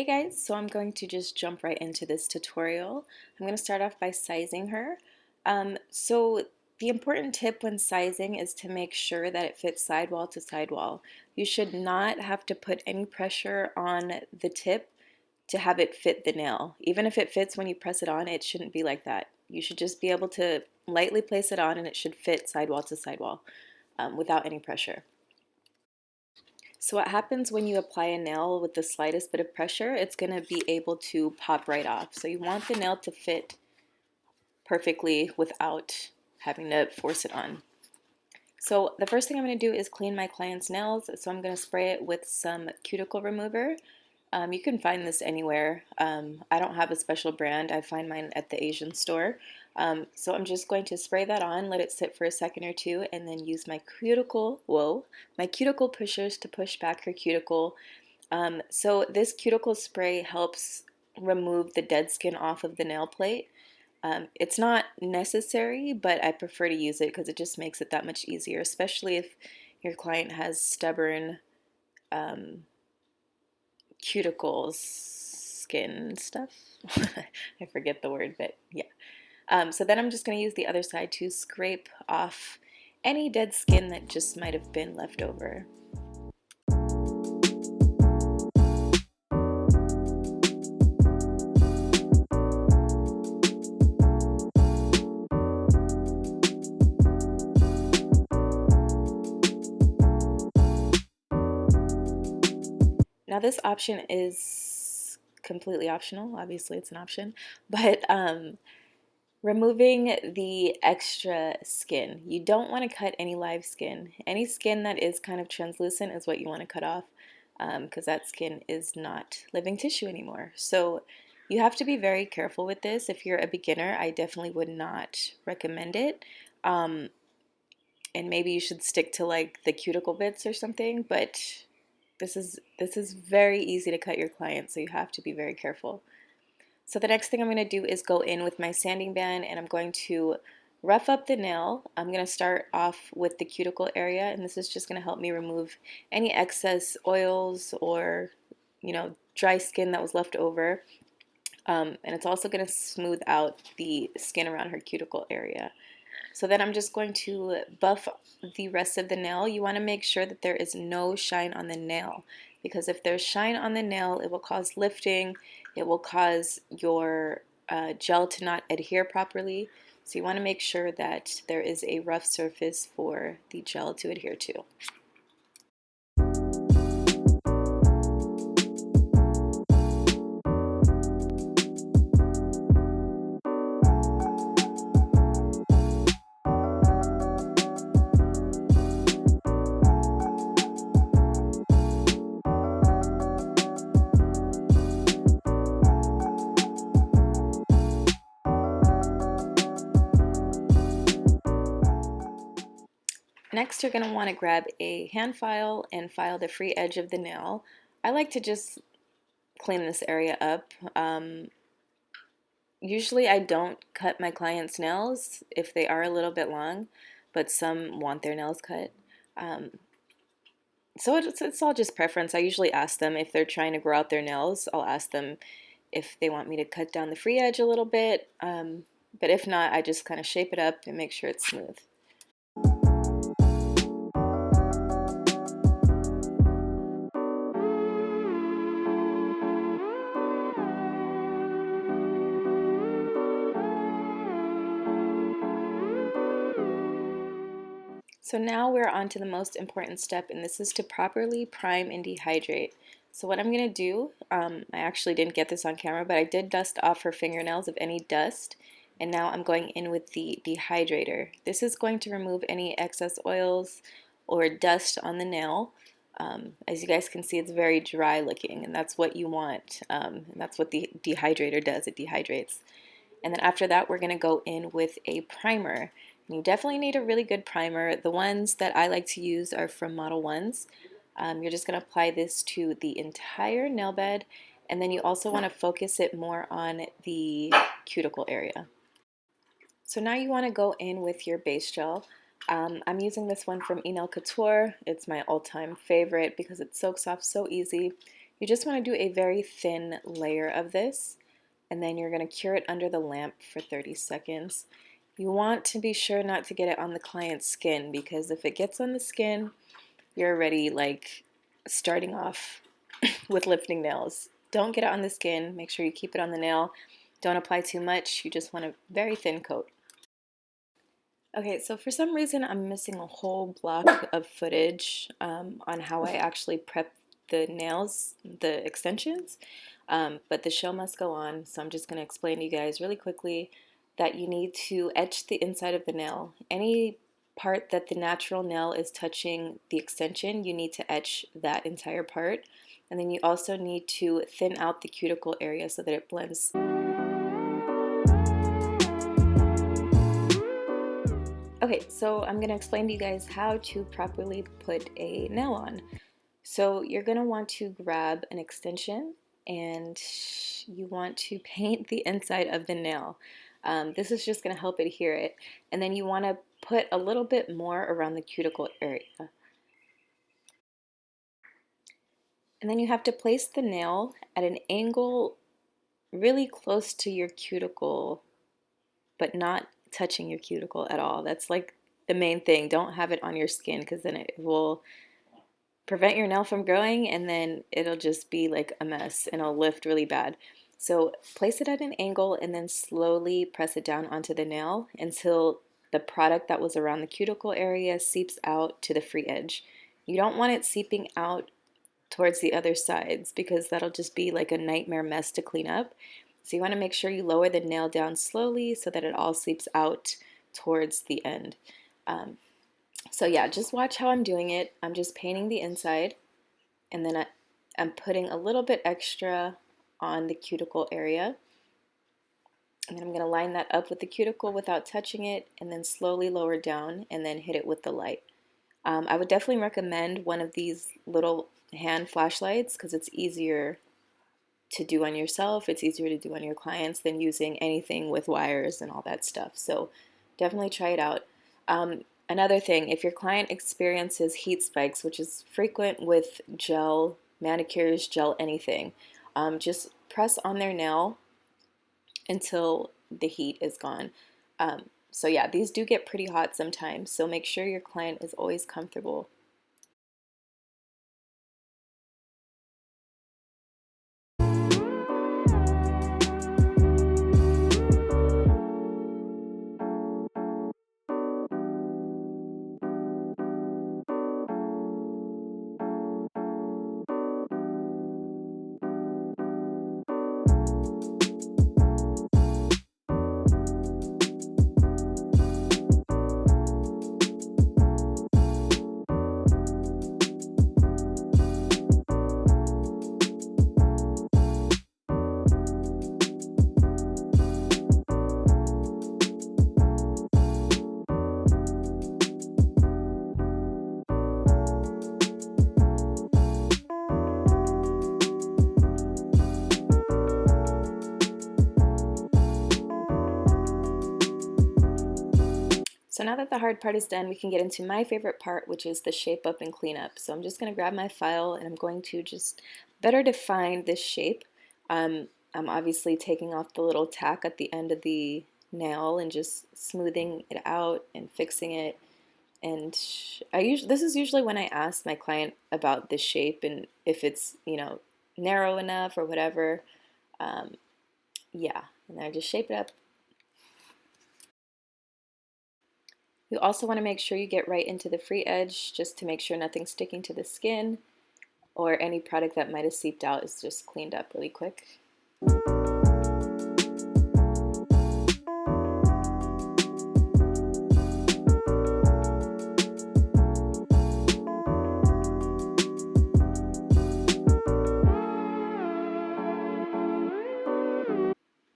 Hey guys, so I'm going to just jump right into this tutorial. I'm going to start off by sizing her. So the important tip when sizing is to make sure that it fits sidewall to sidewall. You should not have to put any pressure on the tip to have it fit the nail. Even if it fits when you press it on, it shouldn't be like that. You should just be able to lightly place it on and it should fit sidewall to sidewall without any pressure. So what happens when you apply a nail with the slightest bit of pressure, it's going to be able to pop right off. So you want the nail to fit perfectly without having to force it on. So the first thing I'm going to do is clean my client's nails. So I'm going to spray it with some cuticle remover. You can find this anywhere. I don't have a special brand. I find mine at the Asian store. So I'm just going to spray that on, let it sit for a second or two, and then use my cuticle pushers to push back her cuticle. So this cuticle spray helps remove the dead skin off of the nail plate. It's not necessary, but I prefer to use it because it just makes it that much easier, especially if your client has stubborn cuticles, skin stuff. I forget the word, but yeah. So then I'm just going to use the other side to scrape off any dead skin that just might have been left over. Now this option is completely optional. Obviously it's an option, but removing the extra skin. You don't want to cut any live skin. Any skin that is kind of translucent is what you want to cut off because that skin is not living tissue anymore. So you have to be very careful with this. If you're a beginner, I definitely would not recommend it. And maybe you should stick to like the cuticle bits or something, but this is very easy to cut your client, so you have to be very careful. So the next thing I'm going to do is go in with my sanding band and I'm going to rough up the nail. I'm going to start off with the cuticle area, and this is just going to help me remove any excess oils or dry skin that was left over. And it's also going to smooth out the skin around her cuticle area. So then I'm just going to buff the rest of the nail. You want to make sure that there is no shine on the nail, because if there's shine on the nail, it will cause lifting. It will cause your gel to not adhere properly. So you want to make sure that there is a rough surface for the gel to adhere to. Next, you're going to want to grab a hand file and file the free edge of the nail. I like to just clean this area up. Usually I don't cut my clients' nails if they are a little bit long, but some want their nails cut. So it's all just preference. I usually ask them if they're trying to grow out their nails. I'll ask them if they want me to cut down the free edge a little bit. But if not, I just kind of shape it up and make sure it's smooth. So now we're on to the most important step, and this is to properly prime and dehydrate. So what I'm going to do, I actually didn't get this on camera, but I did dust off her fingernails of any dust, and now I'm going in with the dehydrator. This is going to remove any excess oils or dust on the nail. As you guys can see, it's very dry looking, and that's what you want, and that's what the dehydrator does, it dehydrates. And then after that, we're going to go in with a primer. You definitely need a really good primer. The ones that I like to use are from Modelones. You're just going to apply this to the entire nail bed, and then you also want to focus it more on the cuticle area. So now you want to go in with your base gel. I'm using this one from Couture. It's my all-time favorite because it soaks off so easy. You just want to do a very thin layer of this, and then you're going to cure it under the lamp for 30 seconds. You want to be sure not to get it on the client's skin, because if it gets on the skin, you're already like starting off with lifting nails. Don't get it on the skin. Make sure you keep it on the nail. Don't apply too much. You just want a very thin coat. Okay, so for some reason I'm missing a whole block of footage on how I actually prep the nails, the extensions, but the show must go on, so I'm just going to explain to you guys really quickly that you need to etch the inside of the nail. Any part that the natural nail is touching the extension, you need to etch that entire part, and then you also need to thin out the cuticle area so that it blends. Okay, so I'm going to explain to you guys how to properly put a nail on. So you're going to want to grab an extension and you want to paint the inside of the nail. This is just going to help adhere it. And then you want to put a little bit more around the cuticle area. And then you have to place the nail at an angle really close to your cuticle, but not touching your cuticle at all. That's like the main thing. Don't have it on your skin, because then it will prevent your nail from growing, and then it'll just be like a mess and it'll lift really bad. So place it at an angle and then slowly press it down onto the nail until the product that was around the cuticle area seeps out to the free edge. You don't want it seeping out towards the other sides, because that'll just be like a nightmare mess to clean up. So you want to make sure you lower the nail down slowly so that it all seeps out towards the end. So yeah, just watch how I'm doing it. I'm just painting the inside, and then I'm putting a little bit extra on the cuticle area. And then I'm going to line that up with the cuticle without touching it, and then slowly lower down and then hit it with the light. I would definitely recommend one of these little hand flashlights, because it's easier to do on yourself, it's easier to do on your clients than using anything with wires and all that stuff. So definitely try it out. Another thing, if your client experiences heat spikes, which is frequent with gel manicures, gel anything, just press on their nail until the heat is gone. So yeah, these do get pretty hot sometimes, so make sure your client is always comfortable. So now that the hard part is done, we can get into my favorite part, which is the shape up and clean up. So I'm just going to grab my file and I'm going to just better define this shape. I'm obviously taking off the little tack at the end of the nail and just smoothing it out and fixing it. And this is usually when I ask my client about the shape and if it's, narrow enough or whatever. Yeah, and then I just shape it up. You also want to make sure you get right into the free edge, just to make sure nothing's sticking to the skin, or any product that might have seeped out is just cleaned up really quick.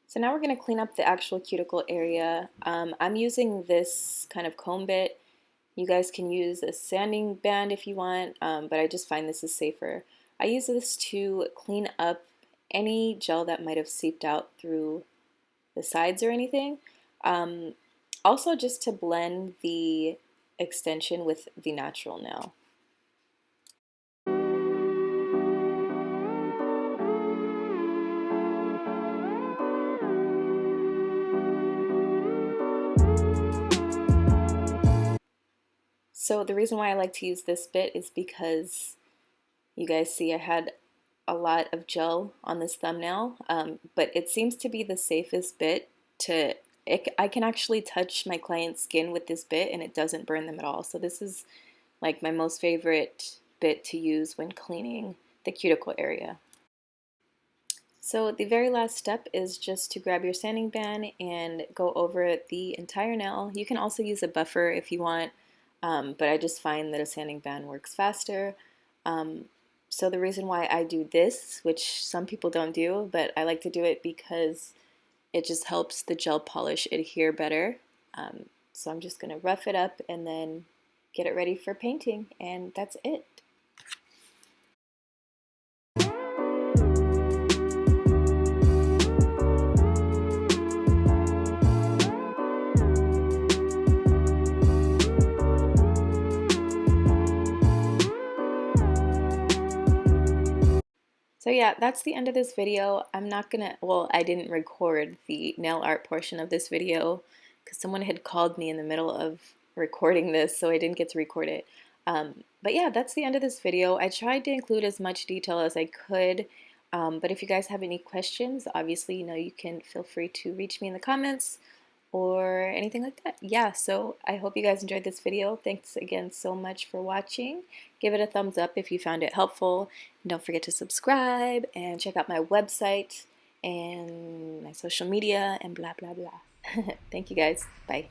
So now we're going to clean up the actual cuticle area. I'm using this kind of comb bit. You guys can use a sanding band if you want, but I just find this is safer. I use this to clean up any gel that might have seeped out through the sides or anything. Also just to blend the extension with the natural nail. So the reason why I like to use this bit is because you guys see I had a lot of gel on this thumbnail, but it seems to be the safest bit to, I can actually touch my client's skin with this bit and it doesn't burn them at all. So this is like my most favorite bit to use when cleaning the cuticle area. So the very last step is just to grab your sanding band and go over the entire nail. You can also use a buffer if you want, but I just find that a sanding band works faster. So the reason why I do this, which some people don't do, but I like to do it because it just helps the gel polish adhere better. So I'm just going to rough it up and then get it ready for painting, and that's it. So yeah, that's the end of this video. I'm not gonna, well, I didn't record the nail art portion of this video because someone had called me in the middle of recording this, so I didn't get to record it. But yeah, that's the end of this video. I tried to include as much detail as I could, but if you guys have any questions, obviously, you know, you can feel free to reach me in the comments or anything like that. Yeah, so I hope you guys enjoyed this video. Thanks again so much for watching. Give it a thumbs up if you found it helpful. And don't forget to subscribe and check out my website and my social media and blah, blah, blah. Thank you guys. Bye.